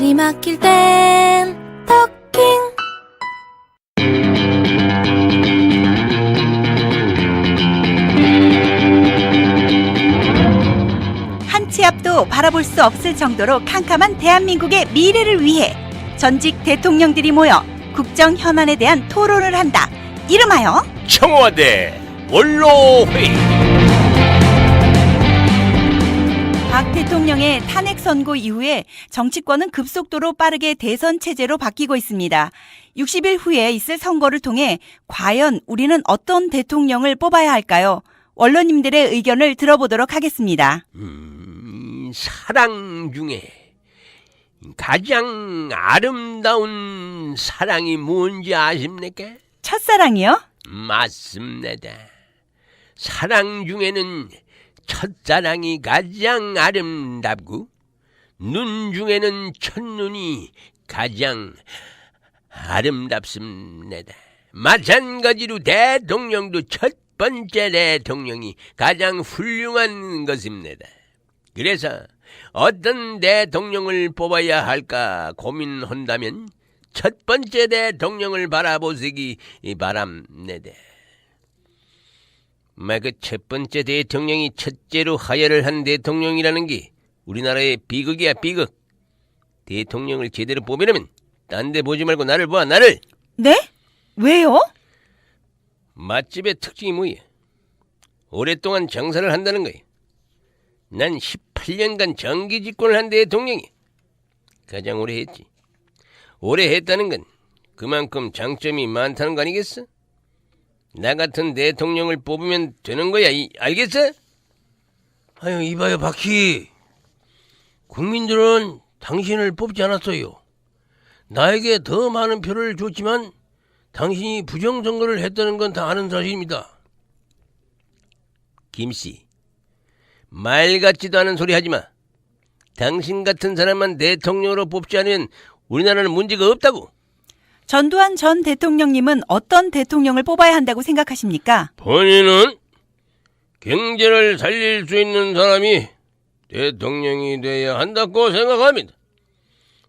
말이 막힐 땐 토킹. 한 치 앞도 바라볼 수 없을 정도로 캄캄한 대한민국의 미래를 위해 전직 대통령들이 모여 국정 현안에 대한 토론을 한다. 이름하여 청와대 원로회의. 박 대통령의 탄핵 선고 이후에 정치권은 급속도로 빠르게 대선 체제로 바뀌고 있습니다. 60일 후에 있을 선거를 통해 과연 우리는 어떤 대통령을 뽑아야 할까요? 원로님들의 의견을 들어보도록 하겠습니다. 사랑 중에 가장 아름다운 사랑이 뭔지 아십니까? 첫사랑이요? 맞습니다. 사랑 중에는 첫사랑이 가장 아름답고 눈 중에는 첫눈이 가장 아름답습니다. 마찬가지로 대통령도 첫 번째 대통령이 가장 훌륭한 것입니다. 그래서 어떤 대통령을 뽑아야 할까 고민한다면 첫 번째 대통령을 바라보시기 바랍니다. 그 첫 번째 대통령이 첫째로 하야를 한 대통령이라는 게 우리나라의 비극이야, 비극. 대통령을 제대로 뽑으려면 딴 데 보지 말고 나를 봐, 나를. 네? 왜요? 맛집의 특징이 뭐야? 오랫동안 장사를 한다는 거야. 난 18년간 정기 집권을 한 대통령이 가장 오래 했지. 오래 했다는 건 그만큼 장점이 많다는 거 아니겠어? 나 같은 대통령을 뽑으면 되는 거야. 알겠어? 아유, 이봐요, 박희. 국민들은 당신을 뽑지 않았어요. 나에게 더 많은 표를 줬지만 당신이 부정선거를 했다는 건 다 아는 사실입니다. 김씨, 말 같지도 않은 소리 하지 마. 당신 같은 사람만 대통령으로 뽑지 않으면 우리나라는 문제가 없다고. 전두환 전 대통령님은 어떤 대통령을 뽑아야 한다고 생각하십니까? 본인은 경제를 살릴 수 있는 사람이 대통령이 돼야 한다고 생각합니다.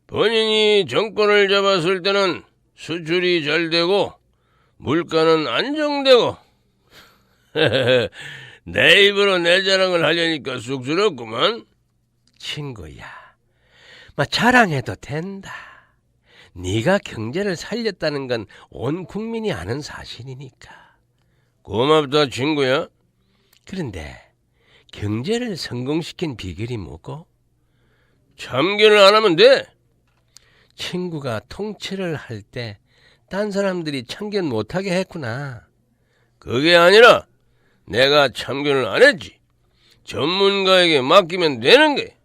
본인이 정권을 잡았을 때는 수출이 잘 되고 물가는 안정되고 내 입으로 내 자랑을 하려니까 쑥스럽구만. 친구야, 자랑해도 된다. 네가 경제를 살렸다는 건 온 국민이 아는 사실이니까. 고맙다, 친구야. 그런데 경제를 성공시킨 비결이 뭐고? 참견을 안 하면 돼. 친구가 통치를 할 때 딴 사람들이 참견 못하게 했구나. 그게 아니라 내가 참견을 안 했지. 전문가에게 맡기면 되는 게.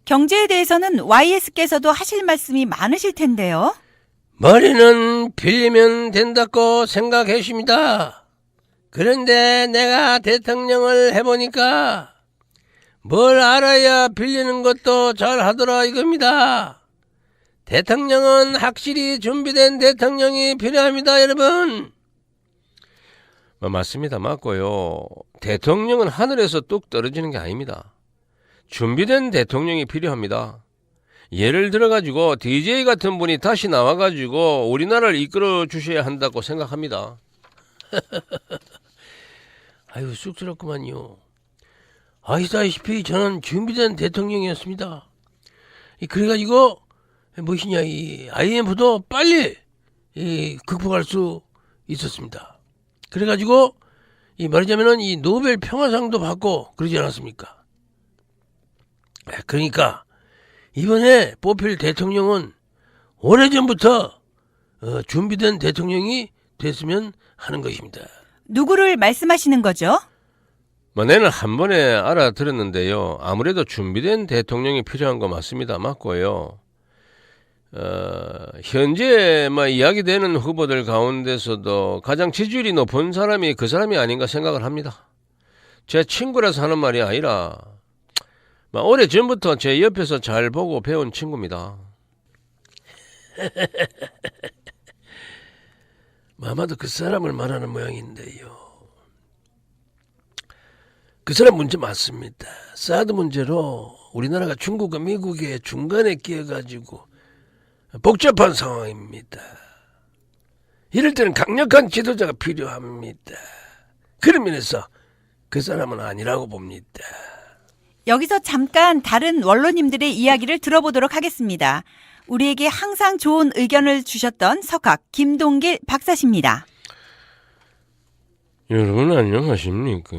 경제에 대해서는 YS께서도 하실 말씀이 많으실 텐데요. 머리는 빌리면 된다고 생각했습니다. 그런데 내가 대통령을 해보니까 뭘 알아야 빌리는 것도 잘 하더라 이겁니다. 대통령은 확실히 준비된 대통령이 필요합니다, 여러분. 맞습니다. 맞고요. 대통령은 하늘에서 뚝 떨어지는 게 아닙니다. 준비된 대통령이 필요합니다. 예를 들어가지고 DJ 같은 분이 다시 나와가지고 우리나라를 이끌어 주셔야 한다고 생각합니다. 아유, 쑥스럽구만요. 아시다시피 저는 준비된 대통령이었습니다. 그래가지고 무엇이냐, 이 IMF도 빨리 극복할 수 있었습니다. 그래가지고 말하자면은 이 노벨 평화상도 받고 그러지 않았습니까? 그러니까 이번에 뽑힐 대통령은 오래전부터 준비된 대통령이 됐으면 하는 것입니다. 누구를 말씀하시는 거죠? 내는 한 번에 알아들었는데요. 아무래도 준비된 대통령이 필요한 거 맞습니다. 맞고요. 현재 이야기되는 후보들 가운데서도 가장 지지율이 높은 사람이 그 사람이 아닌가 생각을 합니다. 제 친구라서 하는 말이 아니라 오래전부터 제 옆에서 잘 보고 배운 친구입니다. 아마도 그 사람을 말하는 모양인데요. 그 사람 문제 맞습니다. 사드 문제로 우리나라가 중국과 미국의 중간에 끼어가지고 복잡한 상황입니다. 이럴 때는 강력한 지도자가 필요합니다. 그런 면에서 그 사람은 아니라고 봅니다. 여기서 잠깐 다른 원로님들의 이야기를 들어보도록 하겠습니다. 우리에게 항상 좋은 의견을 주셨던 석학 김동길 박사십니다. 여러분 안녕하십니까?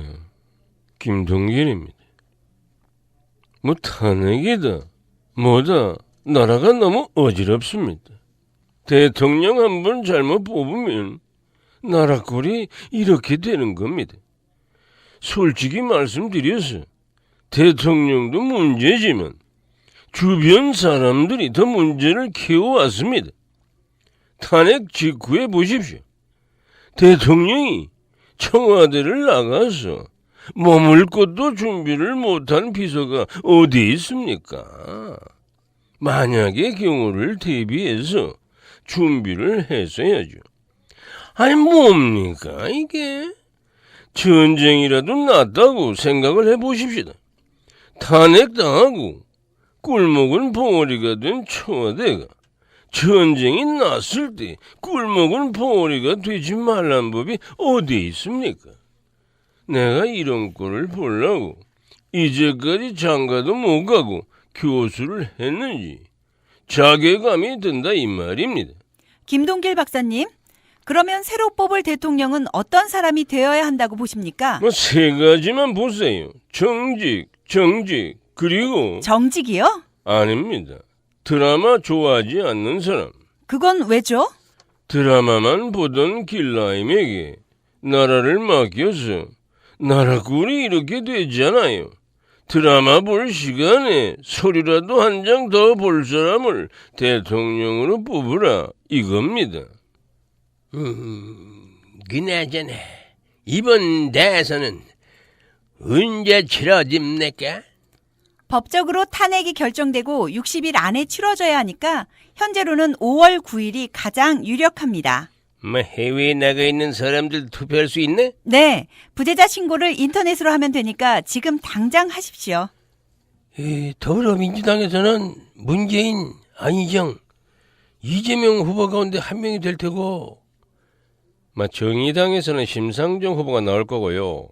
김동길입니다. 뭐 탄핵이다 뭐다 나라가 너무 어지럽습니다. 대통령 한 번 잘못 뽑으면 나라 꼴이 이렇게 되는 겁니다. 솔직히 말씀드려서 대통령도 문제지만 주변 사람들이 더 문제를 키워왔습니다. 탄핵 직후에 보십시오. 대통령이 청와대를 나가서 머물 것도 준비를 못한 비서가 어디 있습니까? 만약의 경우를 대비해서 준비를 했어야죠. 아니 뭡니까 이게? 전쟁이라도 났다고 생각을 해보십시다. 탄핵당하고 꿀먹은 봉어리가 된 청와대가 전쟁이 났을 때 꿀먹은 봉어리가 되지 말란 법이 어디 있습니까? 내가 이런 꼴을 보려고 이제까지 장가도 못 가고 교수를 했는지 자괴감이 든다 이 말입니다. 김동길 박사님, 그러면 새로 뽑을 대통령은 어떤 사람이 되어야 한다고 보십니까? 뭐 세 가지만 보세요. 정직, 그리고 정직이요? 아닙니다. 드라마 좋아하지 않는 사람. 그건 왜죠? 드라마만 보던 길라임에게 나라를 맡겨서 나라 꼴이 이렇게 되잖아요. 드라마 볼 시간에 소리라도 한 장 더 볼 사람을 대통령으로 뽑으라 이겁니다. 그나저나 이번 대선은 언제 치러집니까? 법적으로 탄핵이 결정되고 60일 안에 치러져야 하니까 현재로는 5월 9일이 가장 유력합니다. 뭐 해외에 나가 있는 사람들 투표할 수 있네? 네, 부재자 신고를 인터넷으로 하면 되니까 지금 당장 하십시오. 더불어민주당에서는 문재인, 안희정, 이재명 후보 가운데 한 명이 될 테고 정의당에서는 심상정 후보가 나올 거고요.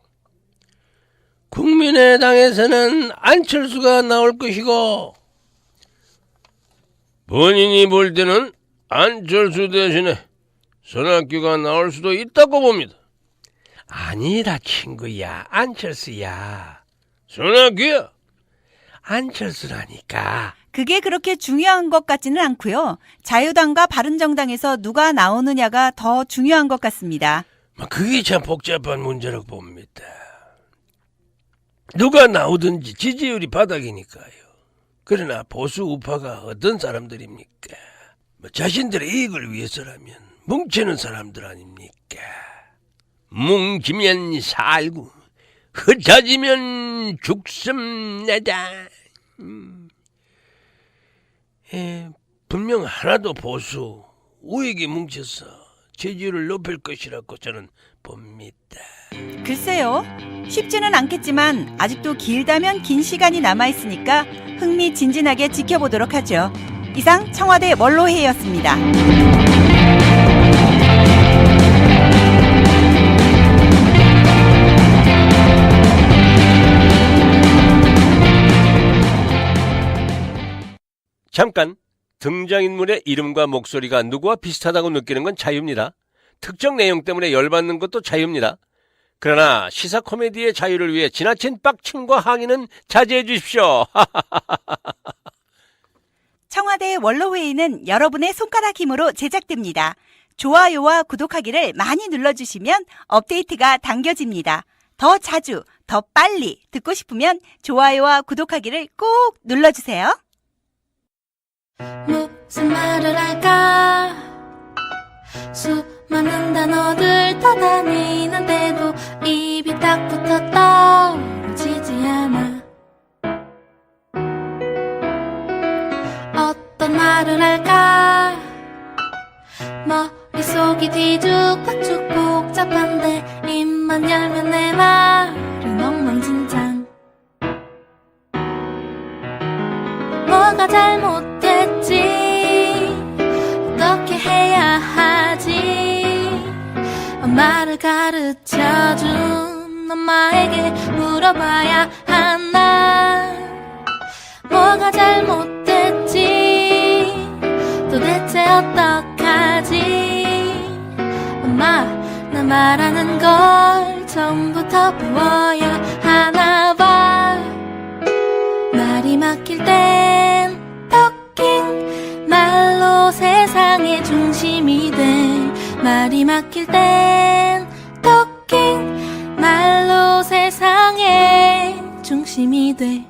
국민의당에서는 안철수가 나올 것이고 본인이 볼 때는 안철수 대신에 손학규가 나올 수도 있다고 봅니다. 아니다 친구야, 안철수야. 손학규야. 안철수라니까. 그게 그렇게 중요한 것 같지는 않고요. 자유당과 바른정당에서 누가 나오느냐가 더 중요한 것 같습니다. 그게 참 복잡한 문제라고 봅니다. 누가 나오든지 지지율이 바닥이니까요. 그러나 보수 우파가 어떤 사람들입니까? 자신들의 이익을 위해서라면 뭉치는 사람들 아닙니까? 뭉치면 살고 흩어지면 죽습니다. 분명 하나도 보수 우익이 뭉쳐서 지지율을 높일 것이라고 저는 봅니다. 글쎄요. 쉽지는 않겠지만 아직도 길다면 긴 시간이 남아있으니까 흥미진진하게 지켜보도록 하죠. 이상 청와대 원로회의였습니다. 잠깐, 등장인물의 이름과 목소리가 누구와 비슷하다고 느끼는 건 자유입니다. 특정 내용 때문에 열받는 것도 자유입니다. 그러나 시사 코미디의 자유를 위해 지나친 빡침과 항의는 자제해 주십시오. 청와대 원로회의는 여러분의 손가락 힘으로 제작됩니다. 좋아요와 구독하기를 많이 눌러주시면 업데이트가 당겨집니다. 더 자주, 더 빨리 듣고 싶으면 좋아요와 구독하기를 꼭 눌러주세요. 무슨 말을 할까 수많은 단어들 떠다니는데도 입이 딱 붙어 떨어지지 않아 어떤 말을 할까 머릿속이 뒤죽박죽 복잡한데 입만 열면 내 말은 엉망진창 뭐가 잘못됐지 나를 가르쳐준 엄마에게 물어봐야 하나. 뭐가 잘못됐지? 도대체 어떡하지? 엄마, 나 말하는 걸 처음부터 배워야 하나 봐. 말이 막힐 땐 토킹, 말로 세상의 중심이 돼. 말이 막힐 땐 토킹, 말로 세상의 중심이 돼.